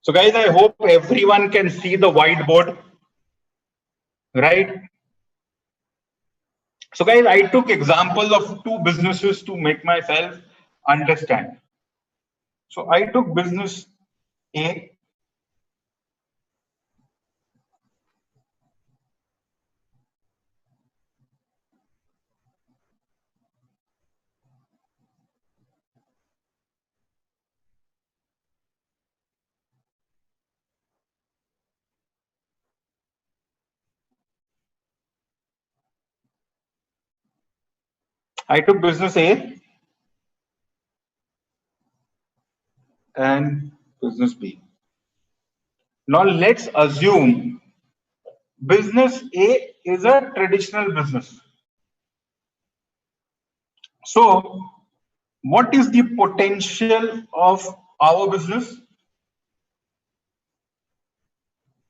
So guys, I hope everyone can see the whiteboard, right? So guys, I took examples of two businesses to make myself understand. So I took business A. I took business A and business B. Now let's assume business A is a traditional business. So what is the potential of our business?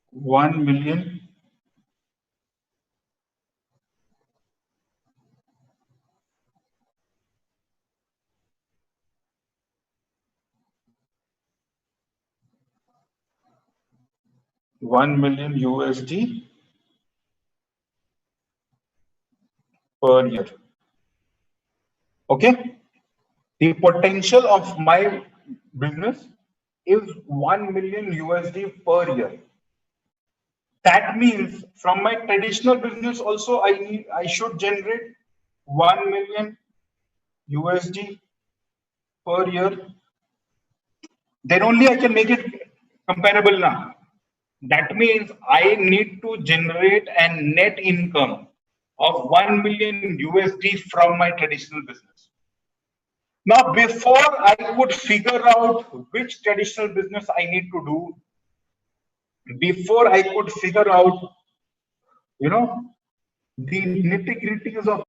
1 million. 1 million USD per year. Okay. The potential of my business is 1 million USD per year. That means from my traditional business also I should generate 1 million USD per year. Then only I can make it comparable now. That means I need to generate a net income of 1 million USD from my traditional business. Now, before I could figure out which traditional business I need to do, before I could figure out, the nitty-gritties of,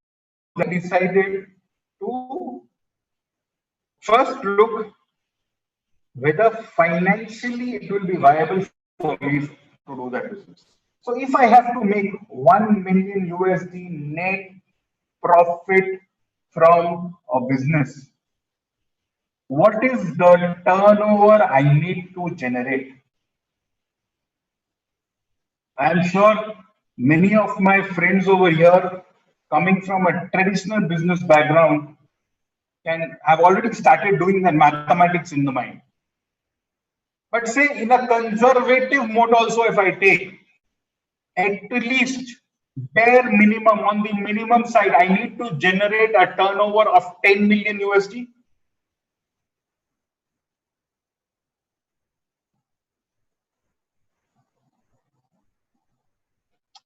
I decided to first look whether financially it will be viable for me to do that business. So if I have to make 1 million USD net profit from a business, what is the turnover I need to generate? I'm sure many of my friends over here coming from a traditional business background can have already started doing the mathematics in the mind. But say in a conservative mode also, if I take at least bare minimum on the minimum side, I need to generate a turnover of 10 million USD.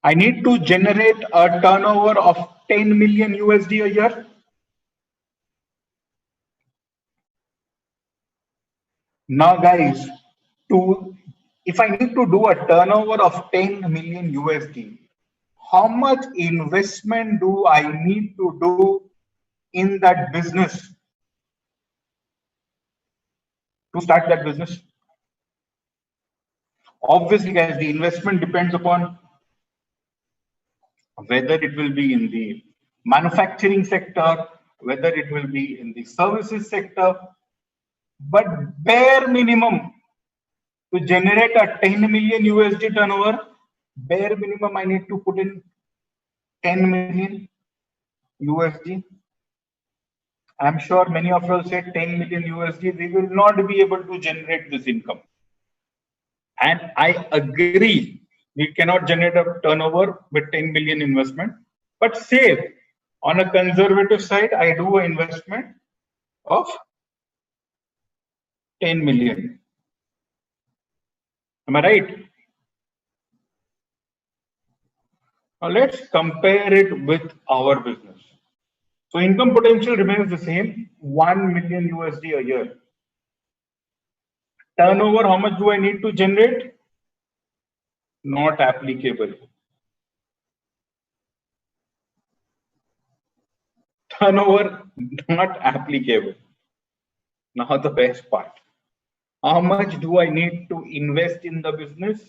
I need to generate a turnover of 10 million USD a year. Now, guys, if I need to do a turnover of 10 million USD, how much investment do I need to do in that business to start that business? Obviously, guys, the investment depends upon whether it will be in the manufacturing sector, whether it will be in the services sector. But bare minimum to generate a 10 million USD turnover, bare minimum I need to put in 10 million USD. I'm sure many of you said 10 million USD, we will not be able to generate this income. And I agree, we cannot generate a turnover with 10 million investment, but say on a conservative side, I do an investment of 10 million. Am I right? Now let's compare it with our business. So income potential remains the same, 1 million USD a year. Turnover, how much do I need to generate? Not applicable. Turnover, not applicable. Now the best part. How much do I need to invest in the business?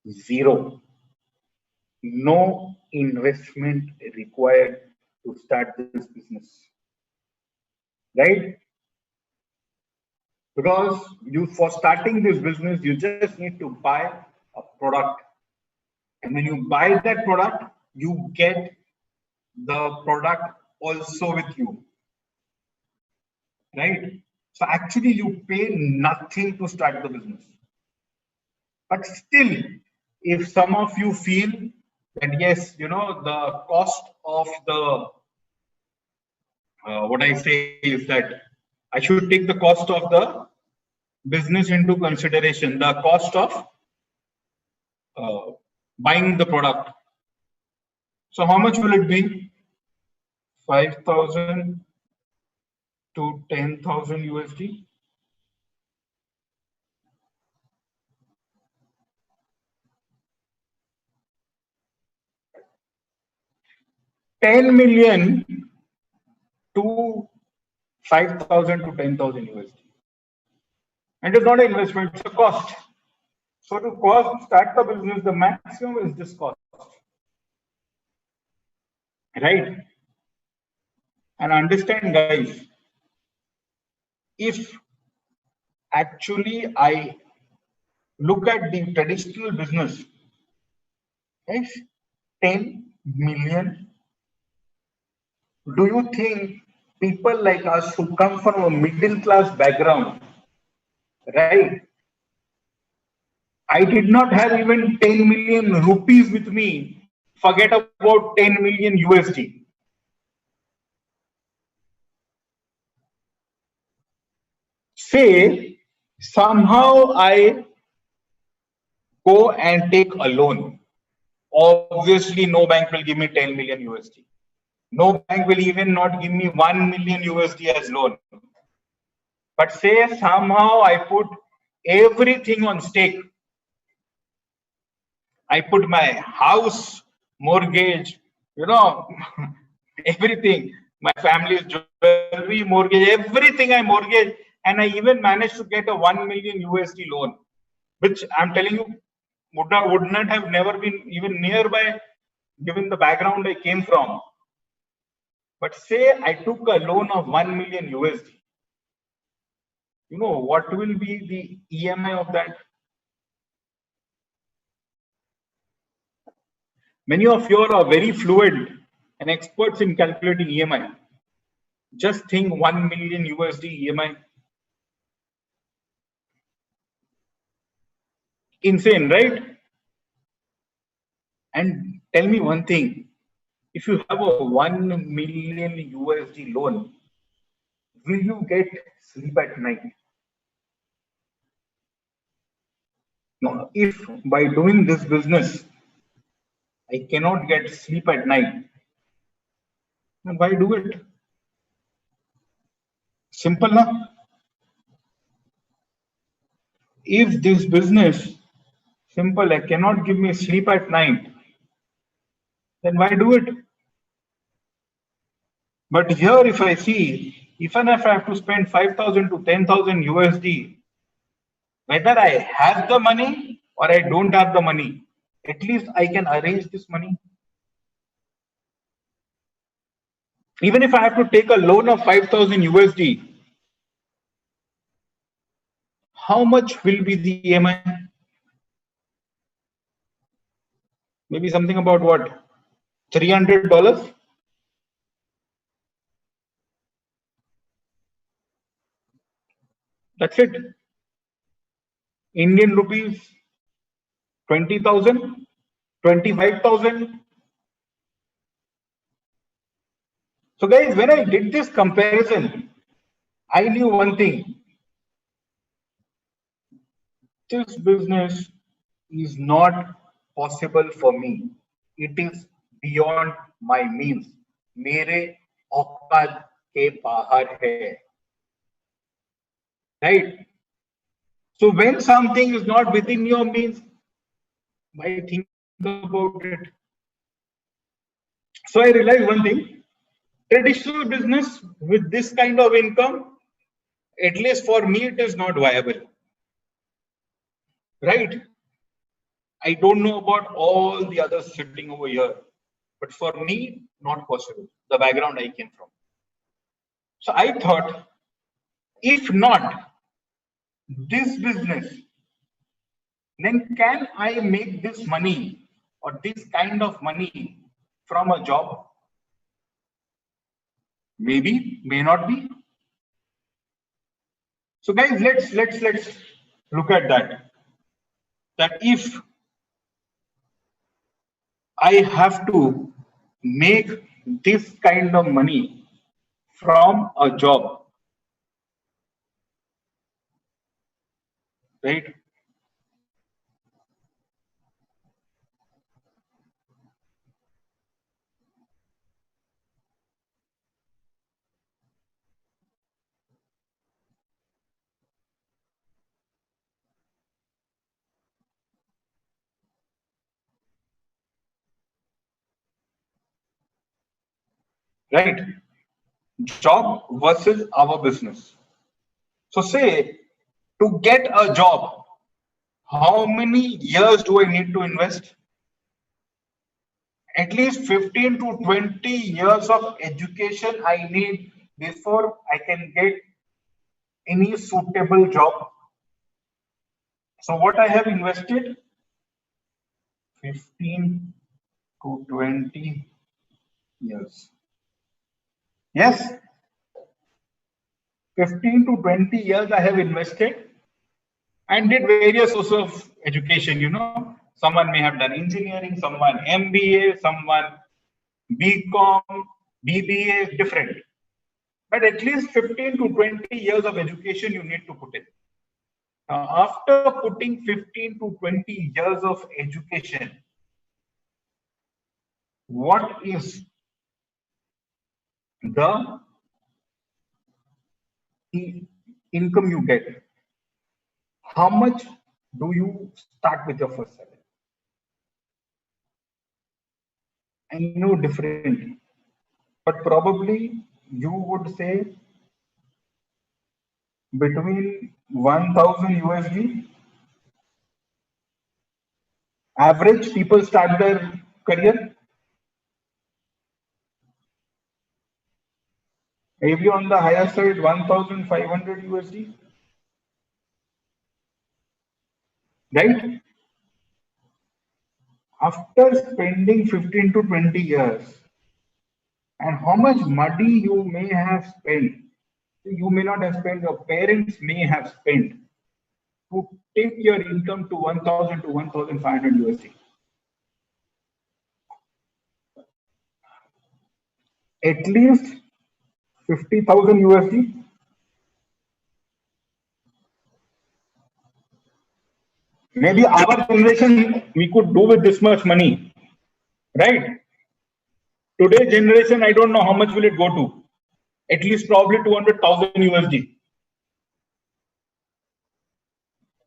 Zero. No investment required to start this business. Right? Because you, for starting this business, you just need to buy a product. And when you buy that product, you get the product also with you, right? So actually you pay nothing to start the business. But still, if some of you feel that yes, you know, the cost of the, what I say is that I should take the cost of the business into consideration, the cost of buying the product. So how much will it be? 5,000 to 10,000 USD. $10 million to 5,000 to 10,000 USD. And it's not an investment, it's a cost. So to start the business, the maximum is this cost. Right? And understand, guys, if actually I look at the traditional business, yes, 10 million. Do you think people like us who come from a middle class background, right? I did not have even 10 million rupees with me. Forget about 10 million USD. Say somehow I go and take a loan. Obviously, no bank will give me 10 million USD. No bank will even not give me 1 million USD as loan. But say somehow I put everything on stake. I put my house mortgage, you know, everything. My family's jewelry mortgage, everything I mortgage, and I even managed to get a 1 million USD loan, which I'm telling you would not have never been even nearby given the background I came from. But say I took a loan of 1 million USD. You know what will be the EMI of that? Many of you are very fluid and experts in calculating EMI. Just think 1 million USD EMI. Insane, right? And tell me one thing. If you have a 1 million USD loan, will you get sleep at night? No. If by doing this business, I cannot get sleep at night, then why do it? Simple, na? If this business, simple, I cannot give me sleep at night, then why do it? But here, if I see, even if I have to spend 5,000 to 10,000 USD, whether I have the money or I don't have the money, at least I can arrange this money. Even if I have to take a loan of 5,000 USD, how much will be the EMI? Maybe something about what? $300? That's it. Indian rupees, 20,000, 25,000. So guys, when I did this comparison, I knew one thing. This business is not possible for me. It is beyond my means. मेरे औकात के बाहर है. Right? So when something is not within your means, why think about it? So I realized one thing. Traditional business with this kind of income, at least for me, it is not viable. Right? I don't know about all the others sitting over here, but for me, not possible. The background I came from. So I thought, if not, this business, then can I make this money or this kind of money from a job? Maybe, may not be. So guys, let's look at that. That if I have to make this kind of money from a job, right? Right? Job versus our business. So say to get a job, how many years do I need to invest? At least 15 to 20 years of education I need before I can get any suitable job. So what I have invested 15 to 20 years. Yes, 15 to 20 years I have invested and did various sorts of education. Someone may have done engineering, someone MBA, someone BCom, BBA, different. But at least 15 to 20 years of education you need to put in. After putting 15 to 20 years of education, what is the income you get? How much do you start with your first salary? I know different, but probably you would say between 1000 USD. Average people start their career. Maybe on the higher side, 1500 USD. Right? After spending 15 to 20 years, and how much money you may have spent, you may not have spent, your parents may have spent to take your income to 1000 to 1500 USD. At least 50,000 USD. Maybe our generation we could do with this much money, right? Today's generation, I don't know how much will it go to. At least probably 200,000 USD.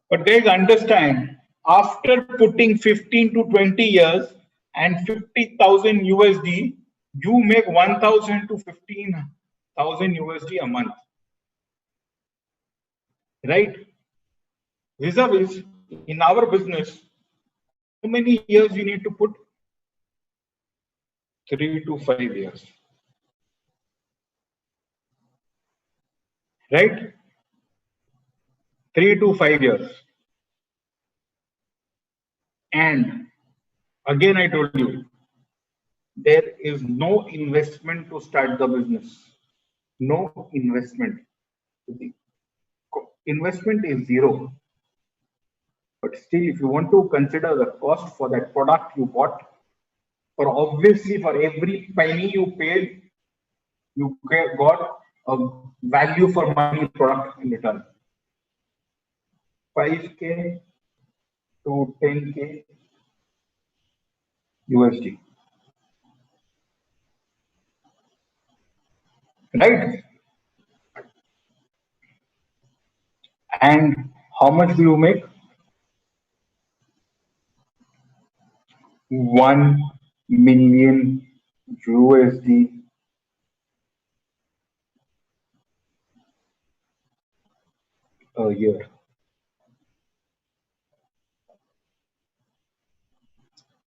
But guys, understand, after putting 15 to 20 years and 50,000 USD, you make 1,000 to 15,000 USD a month, right? Vis-a-vis, in our business, how many years you need to put? 3 to 5 years, right? 3 to 5 years. And again, I told you, there is no investment to start the business. No investment. The investment is zero. But still, if you want to consider the cost for that product you bought, for obviously for every penny you paid, you got a value for money product in return. 5K to 10K USD. Right? And how much do you make? 1 million USD a year.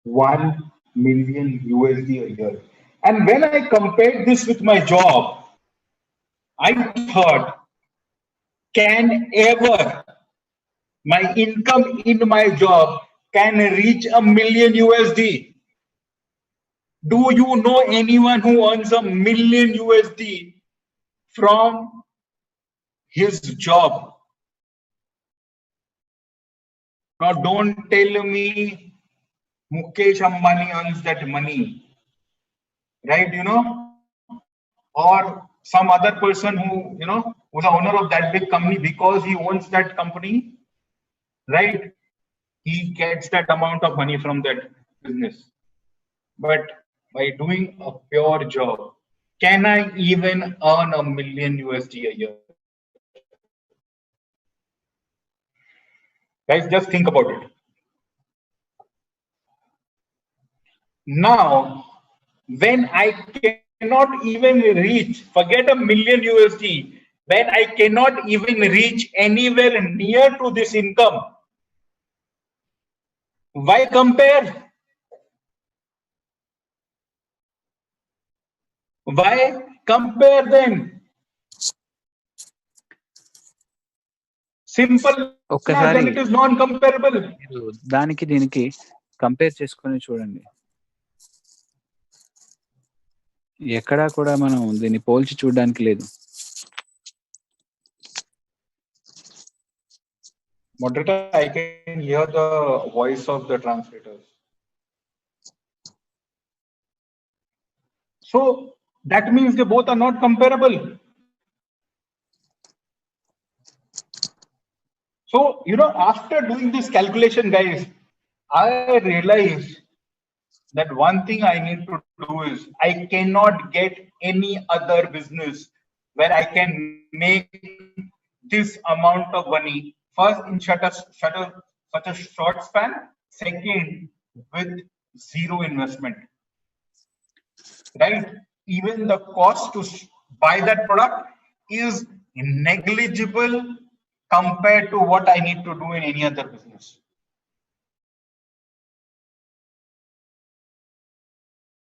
1 million USD a year. And when I compared this with my job, I thought, can ever My income in my job can reach $1 million USD. Do you know anyone who earns $1 million USD from his job? Now, don't tell me Mukesh Ambani earns that money, right? Or some other person who, who's the owner of that big company, because he owns that company, right? He gets that amount of money from that business. But by doing a pure job, can I even earn $1 million USD a year? Guys, just think about it. Now, when I cannot even reach, forget $1 million USD, when I cannot even reach anywhere near to this income, why compare? Why compare then? Simple. Then it is non-comparable. దానికి దీనికి compare చేసుకొని చూడండి. ఎక్కడా కూడా మనం దీన్ని పోల్చి చూడడానికి లేదు. Moderator, I can hear the voice of the translators. So that means they both are not comparable. So, after doing this calculation, guys, I realized that one thing I need to do is I cannot get any other business where I can make this amount of money. First, in such a short span. Second, with zero investment. Right? Even the cost to buy that product is negligible compared to what I need to do in any other business.